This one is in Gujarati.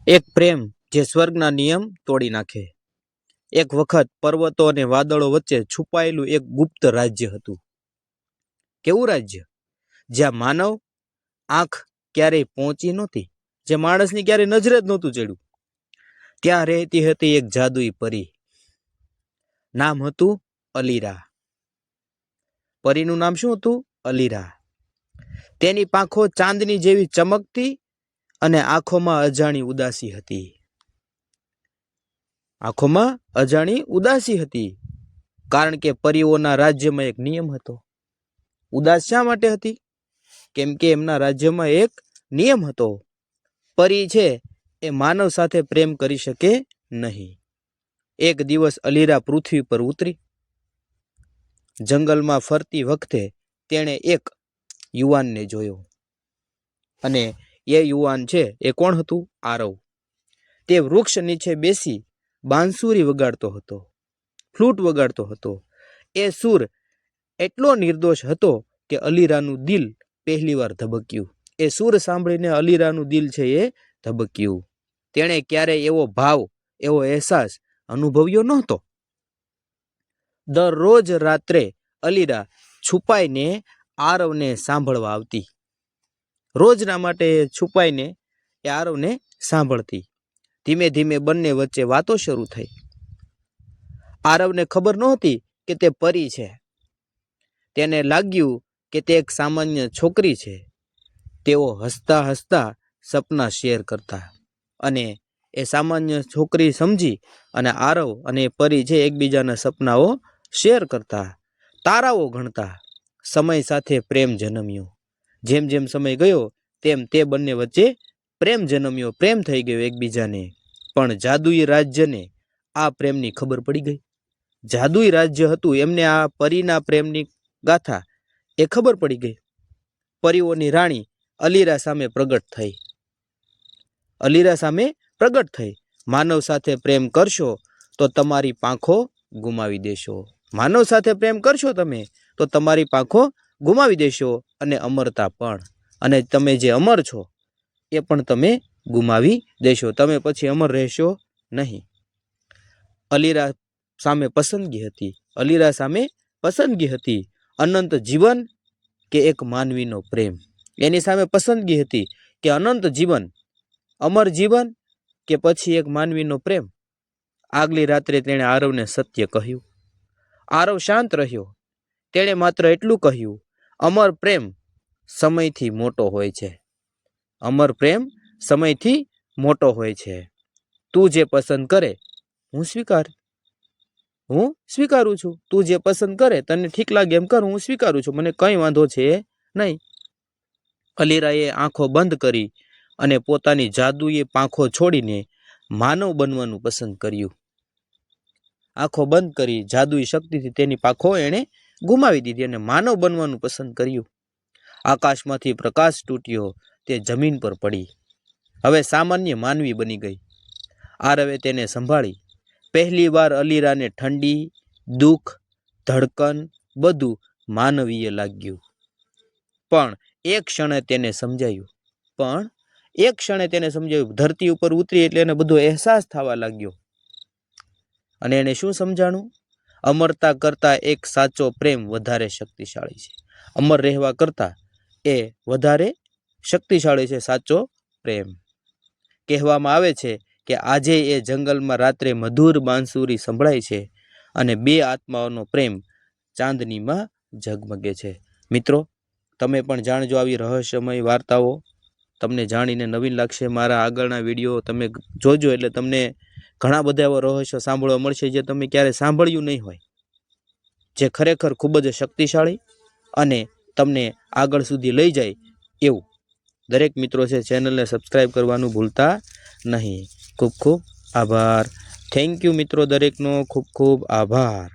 એક પ્રેમ જે સ્વર્ગના નિયમ તોડી નાખે। એક વખત પર્વતો અને વાદળો વચ્ચે છુપાયેલું એક ગુપ્ત રાજ્ય હતું। કેવું રાજ્ય? જ્યાં માનવ આંખ ક્યારેય પહોંચી નહોતી, જે માણસની ક્યારેય નજરે જ નહોતું ચડ્યું। ત્યાં રહેતી હતી એક જાદુઈ પરી, નામ હતું અલીરા। પરીનું નામ શું હતું? અલીરા। તેની પાંખો ચાંદની જેવી ચમકતી અને આંખોમાં અજાણી ઉદાસી હતી। આંખોમાં અજાણી ઉદાસી હતી, કારણ કે પરીઓના રાજ્યમાં એક નિયમ હતો। ઉદાસ શા માટે હતી? કેમ કે એમના રાજ્યમાં એક નિયમ હતો, પરી છે એ માનવ સાથે પ્રેમ કરી શકે નહીં। એક દિવસ અલીરા પૃથ્વી પર ઉતરી। જંગલમાં ફરતી વખતે તેણે એક યુવાનને જોયો, અને એ યુવાન છે એ કોણ હતું? આરવ। તે વૃક્ષ નીચે બેસી બાંસુરી વગાડતો હતો, ફ્લૂટ વગાડતો હતો। એ સૂર એટલો નિર્દોષ હતો કે અલીરાનું દિલ પહેલીવાર ધબક્યું। એ સૂર સાંભળીને અલીરાનું દિલ છે એ ધબક્યું। તેણે ક્યારેય એવો ભાવ, એવો અહેસાસ અનુભવ્યો નહોતો। દરરોજ રાત્રે અલીરા છુપાઈને આરવને સાંભળવા આવતી। રોજના માટે છુપાઈને એ આરવને સાંભળતી। ધીમે ધીમે બંને વચ્ચે વાતો શરૂ થઈ। આરવને ખબર નહોતી કે તે પરી છે। તેને લાગ્યું કે તે એક સામાન્ય છોકરી છે। તેઓ હસતા હસતા સપના શેર કરતા, અને એ સામાન્ય છોકરી સમજી અને આરવ અને પરી છે એકબીજાના સપનાઓ શેર કરતા, તારાઓ ગણતા। સમય સાથે પ્રેમ જન્મ્યો। જેમ જેમ સમય ગયો તેમ તે બંને વચ્ચે પ્રેમ જન્મ્યો, પ્રેમ થઈ ગયો એકબીજાને। પણ જાદુઈ રાજ્યને આ પ્રેમની ખબર પડી ગઈ। જાદુઈ રાજ્ય હતું, એમને આ પરીના પ્રેમની ગાથા એ ખબર પડી ગઈ। પરીઓની રાણી અલીરા સામે પ્રગટ થઈ। અલીરા સામે પ્રગટ થઈ। માનવ સાથે પ્રેમ કરશો તો તમારી પાંખો ગુમાવી દેશો। માનવ સાથે પ્રેમ કરશો તમે તો તમારી પાંખો ગુમાવી દેશો, અને અમરતા પણ। અને તમે જે અમર છો એ પણ તમે ગુમાવી દેશો। તમે પછી અમર રહેશો નહીં। અલીરા સામે પસંદગી હતી। અલીરા સામે પસંદગી હતી, અનંત જીવન કે એક માનવીનો પ્રેમ। એની સામે પસંદગી હતી કે અનંત જીવન, અમર જીવન કે પછી એક માનવીનો પ્રેમ। આગલી રાત્રે તેણે આરવને સત્ય કહ્યું। આરવ શાંત રહ્યો। તેણે માત્ર એટલું કહ્યું, અમર પ્રેમ સમયથી મોટો હોય છે। અમર પ્રેમ સમયથી મોટો હોય છે। તું જે પસંદ કરે હું સ્વીકારું છું। તું જે પસંદ કરે, તને ઠીક લાગે એમ કર, હું સ્વીકારું છું, મને કંઈ વાંધો છે નહીં। અલીરાએ આંખો બંધ કરી અને પોતાની જાદુઈ પાંખો છોડીને માનવ બનવાનું પસંદ કર્યું। આંખો બંધ કરી જાદુઈ શક્તિથી તેની પાંખો એણે ગુમાવી દીધી અને માનવ બનવાનું પસંદ કર્યું। આકાશમાંથી પ્રકાશ તૂટ્યો, તે જમીન પર પડી। હવે સામાન્ય માનવી બની ગઈ। આરવે તેને સંભાળી। પહેલી વાર અલીરાને ઠંડી, દુઃખ, ધડકન બધું માનવીય લાગ્યું। પણ એક ક્ષણે તેને સમજાયું। ધરતી ઉપર ઉતરી એટલે એને બધો અહેસાસ થવા લાગ્યો। અને એને શું સમજાણું? અમરતા કરતા એક સાચો પ્રેમ વધારે શક્તિશાળી છે। અમર રહેવા કરતા એ વધારે શક્તિશાળી છે સાચો પ્રેમ। કહેવામાં આવે છે કે આજે એ જંગલમાં રાત્રે મધુર બાંસુરી સંભળાય છે, અને બે આત્માઓનો પ્રેમ ચાંદનીમાં ઝગમગે છે। મિત્રો, તમે પણ જાણજો આવી રહસ્યમય વાર્તાઓ। તમને જાણીને નવીન લાગશે। મારા આગળના વિડીયો તમે જોજો, એટલે તમને ઘણા બધા એવા રહસ્યો સાંભળવા મળશે જે તમે ક્યારે સાંભળ્યું નહીં હોય, જે ખરેખર ખૂબ જ શક્તિશાળી અને તમને આગળ સુધી લઈ જાય એવું। દરેક મિત્રો છે ચેનલને સબસ્ક્રાઈબ કરવાનું ભૂલતા નહીં। ખૂબ ખૂબ આભાર। થેન્ક યુ મિત્રો, દરેકનો ખૂબ ખૂબ આભાર।